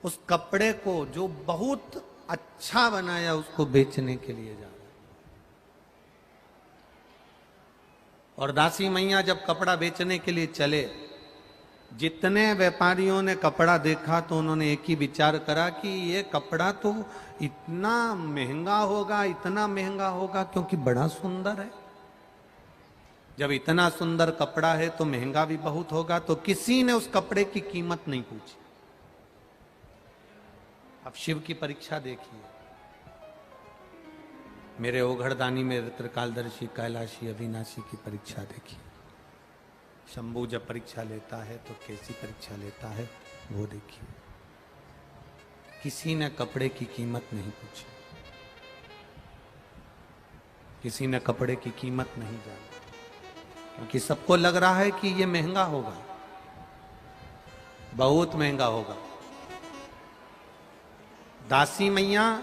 उस कपड़े को जो बहुत अच्छा बनाया उसको बेचने के लिए जा रहा है। और दासी मैया जब कपड़ा बेचने के लिए चले, जितने व्यापारियों ने कपड़ा देखा तो उन्होंने एक ही विचार करा कि ये कपड़ा तो इतना महंगा होगा, इतना महंगा होगा क्योंकि बड़ा सुंदर है। जब इतना सुंदर कपड़ा है तो महंगा भी बहुत होगा। तो किसी ने उस कपड़े की कीमत नहीं पूछी। अब शिव की परीक्षा देखिए। मेरे ओघड़दानी, मेरे त्रिकालदर्शी, कैलाशी, अविनाशी की परीक्षा देखिए। शंभू जब परीक्षा लेता है तो कैसी परीक्षा लेता है वो देखिए। किसी ने कपड़े की कीमत नहीं पूछी, किसी ने कपड़े की कीमत नहीं जानी, क्योंकि सबको लग रहा है कि ये महंगा होगा, बहुत महंगा होगा। दासी मैया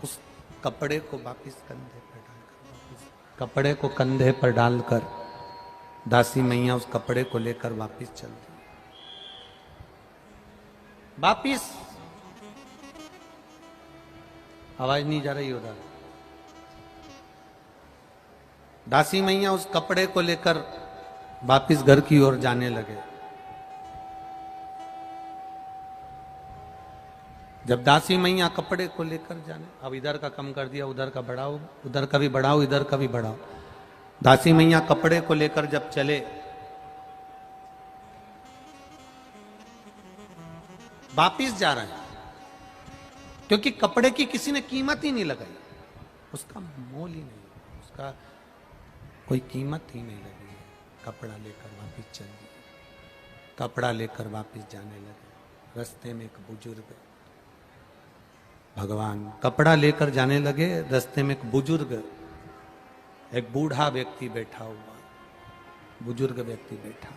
उस कपड़े को वापिस कंधे पर डालकर, कपड़े को कंधे पर डालकर दासी मैया उस कपड़े को लेकर वापिस चल दी। वापिस आवाज नहीं जा रही उधर। दासी मैया उस कपड़े को लेकर वापिस घर की ओर जाने लगे। जब दासी मैया कपड़े को लेकर जाने, अब इधर का कम कर दिया, उधर का बढ़ाओ, उधर का भी बढ़ाओ, इधर का भी बढ़ाओ। दासी मैया कपड़े को लेकर जब चले, वापिस जा रहे हैं, क्योंकि कपड़े की किसी ने कीमत ही नहीं लगाई, उसका मोल ही नहीं, उसका कोई कीमत ही नहीं लगी है। कपड़ा लेकर वापिस चल दिए, कपड़ा लेकर वापिस जाने लगे। रास्ते में एक बुजुर्ग, भगवान कपड़ा लेकर जाने लगे, रास्ते में एक बुजुर्ग, एक बूढ़ा व्यक्ति बैठा हुआ, बुजुर्ग व्यक्ति बैठा,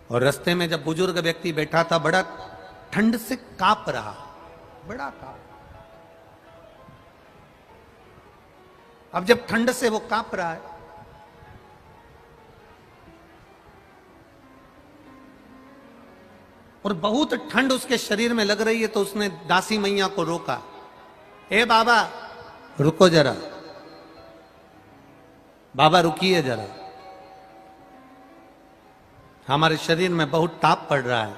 और रास्ते में जब बुजुर्ग व्यक्ति बैठा था, बड़ा ठंड से कांप रहा, बड़ा कांप। अब जब ठंड से वो कांप रहा है, और बहुत ठंड उसके शरीर में लग रही है, तो उसने दासी मैया को रोका। ए बाबा रुको जरा, बाबा रुकिए जरा, हमारे शरीर में बहुत ताप पड़ रहा है,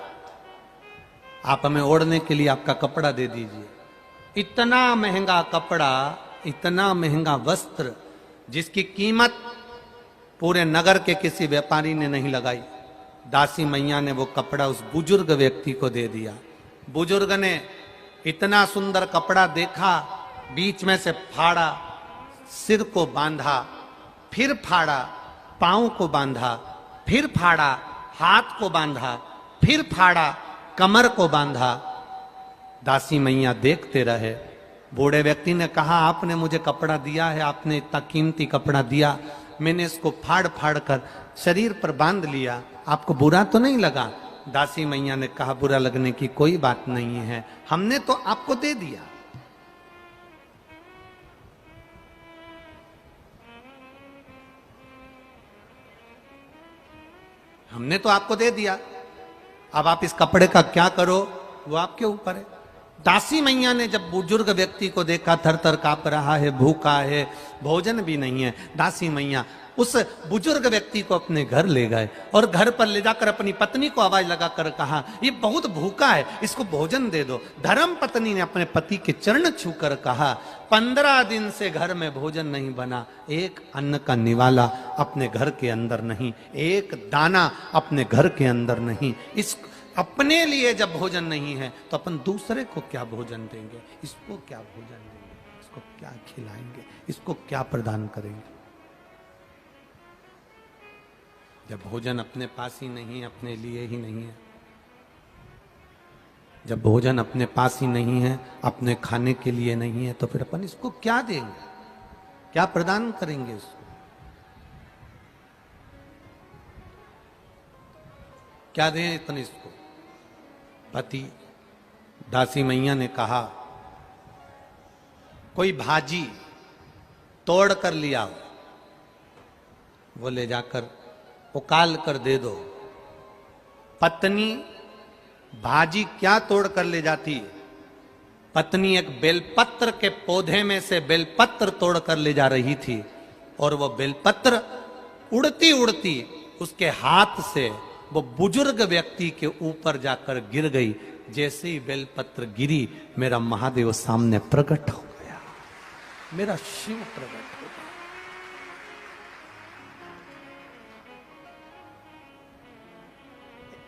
आप हमें ओढ़ने के लिए आपका कपड़ा दे दीजिए। इतना महंगा कपड़ा, इतना महंगा वस्त्र, जिसकी कीमत पूरे नगर के किसी व्यापारी ने नहीं लगाई, दासी मैया ने वो कपड़ा उस बुजुर्ग व्यक्ति को दे दिया। बुजुर्ग ने इतना सुंदर कपड़ा देखा, बीच में से फाड़ा, सिर को बांधा, फिर फाड़ा, पांव को बांधा, फिर फाड़ा, हाथ को बांधा, फिर फाड़ा, कमर को बांधा। दासी मैया देखते रहे। बूढ़े व्यक्ति ने कहा, आपने मुझे कपड़ा दिया है, आपने इतना कीमती कपड़ा दिया, मैंने इसको फाड़ फाड़ कर शरीर पर बांध लिया, आपको बुरा तो नहीं लगा? दासी मैया ने कहा, बुरा लगने की कोई बात नहीं है, हमने तो आपको दे दिया। हमने तो आपको दे दिया, अब आप इस कपड़े का क्या करो वो आपके ऊपर है। दासी मैया ने जब बुजुर्ग व्यक्ति को देखा, थर थर कांप रहा है, भूखा है, भोजन भी नहीं है, दासी मैया उस बुजुर्ग व्यक्ति को अपने घर ले गए और घर पर ले जाकर अपनी पत्नी को आवाज लगाकर कहा, ये बहुत भूखा है, इसको भोजन दे दो। धर्म पत्नी ने अपने पति के चरण छूकर कहा, 15 दिन से घर में भोजन नहीं बना, एक अन्न का निवाला अपने घर के अंदर नहीं, एक दाना अपने घर के अंदर नहीं। इस अपने लिए जब भोजन नहीं है तो अपन दूसरे को क्या भोजन देंगे? इसको क्या भोजन देंगे? इसको क्या खिलाएंगे? इसको क्या प्रदान करेंगे? जब भोजन अपने पास ही नहीं है, अपने लिए ही नहीं है, जब भोजन अपने पास ही नहीं है, अपने खाने के लिए नहीं है, तो फिर अपन इसको क्या देंगे? क्या प्रदान करेंगे इसको? क्या दें इतने इसको? पति, दासी मैया ने कहा, कोई भाजी तोड़ कर लिया, वो ले जाकर उकाल कर दे दो, पत्नी भाजी क्या तोड़ कर ले जाती है? पत्नी एक बेलपत्र के पौधे में से बेलपत्र तोड़ कर ले जा रही थी और वो बेलपत्र उड़ती उड़ती उसके हाथ से वो बुजुर्ग व्यक्ति के ऊपर जाकर गिर गई। जैसे ही बेलपत्र गिरी, मेरा महादेव सामने प्रकट हो गया, मेरा शिव प्रकट हो गया।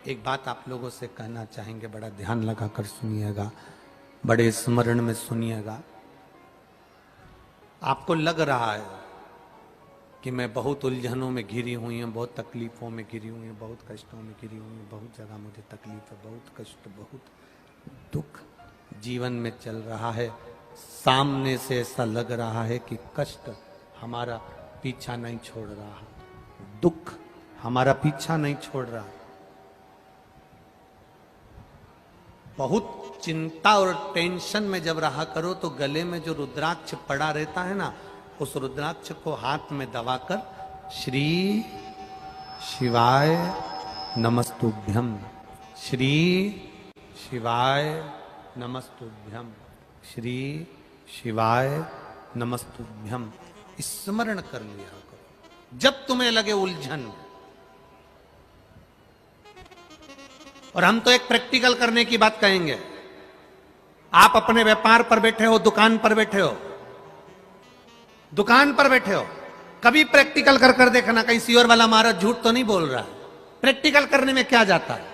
एक बात आप लोगों से कहना चाहेंगे, बड़ा ध्यान लगाकर सुनिएगा, बड़े स्मरण में सुनिएगा। आपको लग रहा है कि मैं बहुत उलझनों में घिरी हुई हूँ, बहुत तकलीफों में घिरी हुई हूँ, बहुत कष्टों में घिरी हुई हूँ, बहुत जगह मुझे तकलीफ है, बहुत कष्ट, बहुत दुख जीवन में चल रहा है। सामने से ऐसा लग रहा है कि कष्ट हमारा पीछा नहीं छोड़ रहा, दुख हमारा पीछा नहीं छोड़ रहा। बहुत चिंता और टेंशन में जब रहा करो तो गले में जो रुद्राक्ष पड़ा रहता है ना, उस रुद्राक्ष को हाथ में दबाकर श्री शिवाय नमस्तुभ्यम, श्री शिवाय नमस्तुभ्यम, श्री शिवाय नमस्तुभ्यम स्मरण कर लिया करो जब तुम्हें लगे उलझन। और हम तो एक प्रैक्टिकल करने की बात कहेंगे। आप अपने व्यापार पर बैठे हो, दुकान पर बैठे हो, दुकान पर बैठे हो, कभी प्रैक्टिकल कर कर देखना, कहीं सियोर वाला महाराज झूठ तो नहीं बोल रहा है। प्रैक्टिकल करने में क्या जाता है,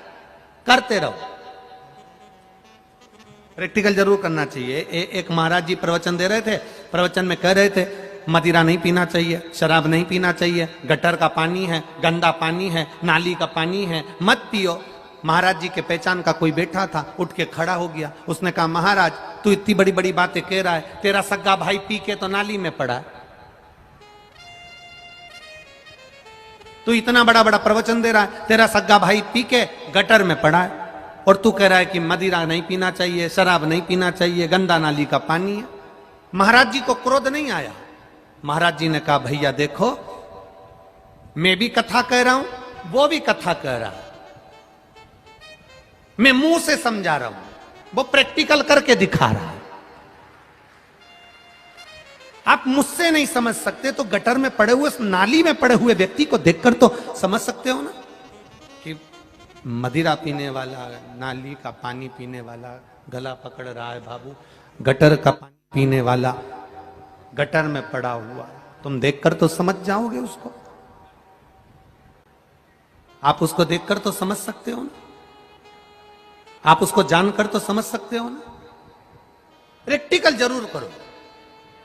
करते रहो। प्रैक्टिकल जरूर करना चाहिए। एक महाराज जी प्रवचन दे रहे थे, प्रवचन में कह रहे थे मदिरा नहीं पीना चाहिए, शराब नहीं पीना चाहिए, गटर का पानी है, गंदा पानी है, नाली का पानी है, मत पियो। महाराज जी के पहचान का कोई बैठा था, उठ के खड़ा हो गया। उसने कहा महाराज तू इतनी बड़ी बड़ी बातें कह रहा है, तेरा सग्गा भाई पी के तो नाली में पड़ा है, तू इतना बड़ा बड़ा प्रवचन दे रहा है, तेरा सग्गा भाई पी के गटर में पड़ा है, और तू कह रहा है कि मदिरा नहीं पीना चाहिए, शराब नहीं पीना चाहिए, गंदा नाली का पानी है। महाराज जी को क्रोध नहीं आया। महाराज जी ने कहा भैया देखो, मैं भी कथा कह रहा हूं, वो भी कथा कह रहा है, मैं मुंह से समझा रहा हूं, वो प्रैक्टिकल करके दिखा रहा है। आप मुझसे नहीं समझ सकते तो गटर में पड़े हुए, नाली में पड़े हुए व्यक्ति को देखकर तो समझ सकते हो ना कि मदिरा पीने वाला, नाली का पानी पीने वाला गला पकड़ रहा है बाबू, गटर का पानी पीने वाला गटर में पड़ा हुआ, तुम देखकर तो समझ जाओगे उसको। आप उसको देखकर तो समझ सकते हो ना, आप उसको जानकर तो समझ सकते हो ना। प्रैक्टिकल जरूर करो।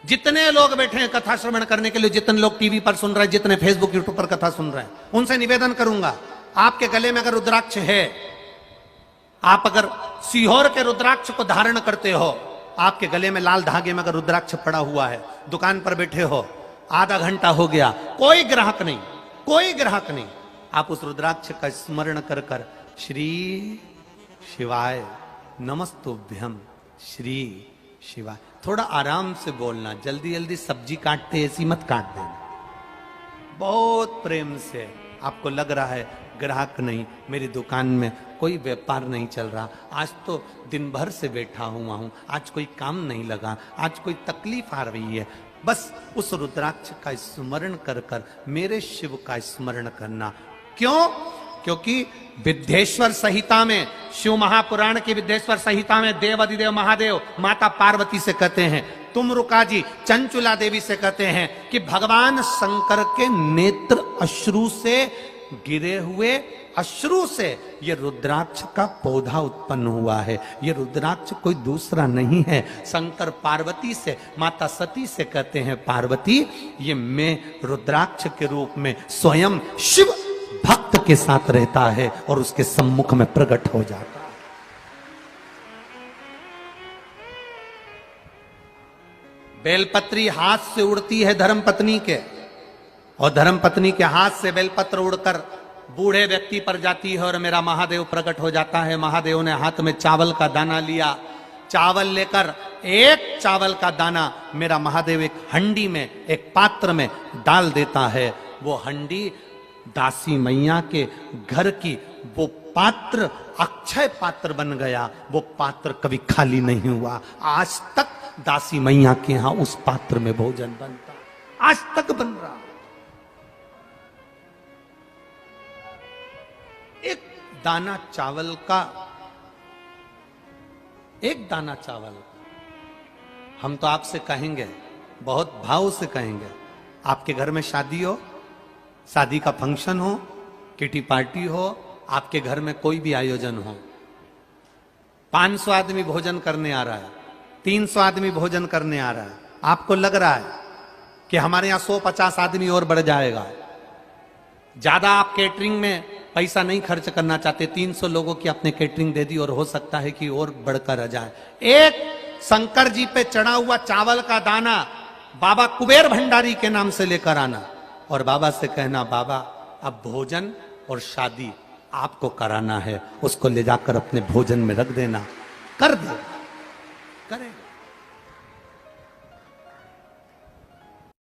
जितने लोग बैठे हैं कथा श्रवण करने के लिए, जितने लोग टीवी पर सुन रहे हैं, जितने फेसबुक यूट्यूब पर कथा सुन रहे हैं, उनसे निवेदन करूंगा, आपके गले में अगर रुद्राक्ष है, आप अगर सीहोर के रुद्राक्ष को धारण करते हो, आपके गले में लाल धागे में अगर रुद्राक्ष पड़ा हुआ है, दुकान पर बैठे हो, आधा घंटा हो गया, कोई ग्राहक नहीं, कोई ग्राहक नहीं, आप उस रुद्राक्ष का स्मरण कर कर श्री शिवाय नमस्तुभ्यम, श्री शिवाय। थोड़ा आराम से बोलना, जल्दी जल्दी सब्जी काटते ऐसी मत काट देना, बहुत प्रेम से। आपको लग रहा है ग्राहक नहीं, मेरी दुकान में कोई व्यापार नहीं चल रहा, आज तो दिन भर से बैठा हुआ हूं, आज कोई काम नहीं लगा, आज कोई तकलीफ आ रही है, बस उस रुद्राक्ष का स्मरण कर कर मेरे शिव का स्मरण करना। क्यों? क्योंकि विद्येश्वर संहिता में, शिव महापुराण की विद्येश्वर संहिता में देव अधिदेव महादेव माता पार्वती से कहते हैं, तुम रुका जी चंचुला देवी से कहते हैं कि भगवान शंकर के नेत्र अश्रु से गिरे हुए, अश्रु से ये रुद्राक्ष का पौधा उत्पन्न हुआ है। ये रुद्राक्ष कोई दूसरा नहीं है। शंकर पार्वती से, माता सती से कहते हैं पार्वती ये मैं रुद्राक्ष के रूप में स्वयं शिव भक्त के साथ रहता है और उसके सम्मुख में प्रकट हो जाता है। बेलपत्री हाथ से उड़ती है धर्मपत्नी के, और धर्मपत्नी के हाथ से बेलपत्र उड़कर बूढ़े व्यक्ति पर जाती है और मेरा महादेव प्रकट हो जाता है। महादेव ने हाथ में चावल का दाना लिया, चावल लेकर एक चावल का दाना मेरा महादेव एक हंडी में, एक पात्र में डाल देता है। वो हंडी दासी मैया के घर की वो पात्र अक्षय पात्र बन गया, वो पात्र कभी खाली नहीं हुआ। आज तक दासी मैया के यहां उस पात्र में भोजन बनता, आज तक बन रहा। एक दाना चावल का, एक दाना चावल, हम तो आपसे कहेंगे, बहुत भाव से कहेंगे, आपके घर में शादी हो, शादी का फंक्शन हो, किटी पार्टी हो, आपके घर में कोई भी आयोजन हो, 500 आदमी भोजन करने आ रहा है, 300 आदमी भोजन करने आ रहा है, आपको लग रहा है कि हमारे यहां 150 आदमी और बढ़ जाएगा, ज्यादा आप केटरिंग में पैसा नहीं खर्च करना चाहते, 300 लोगों की आपने केटरिंग दे दी और हो सकता है कि और बढ़कर आ जाए। एक शंकर जी पे चढ़ा हुआ चावल का दाना बाबा कुबेर भंडारी के नाम से लेकर आना और बाबा से कहना, बाबा अब भोजन और शादी आपको कराना है, उसको ले जाकर अपने भोजन में रख देना, कर दे, करेगा।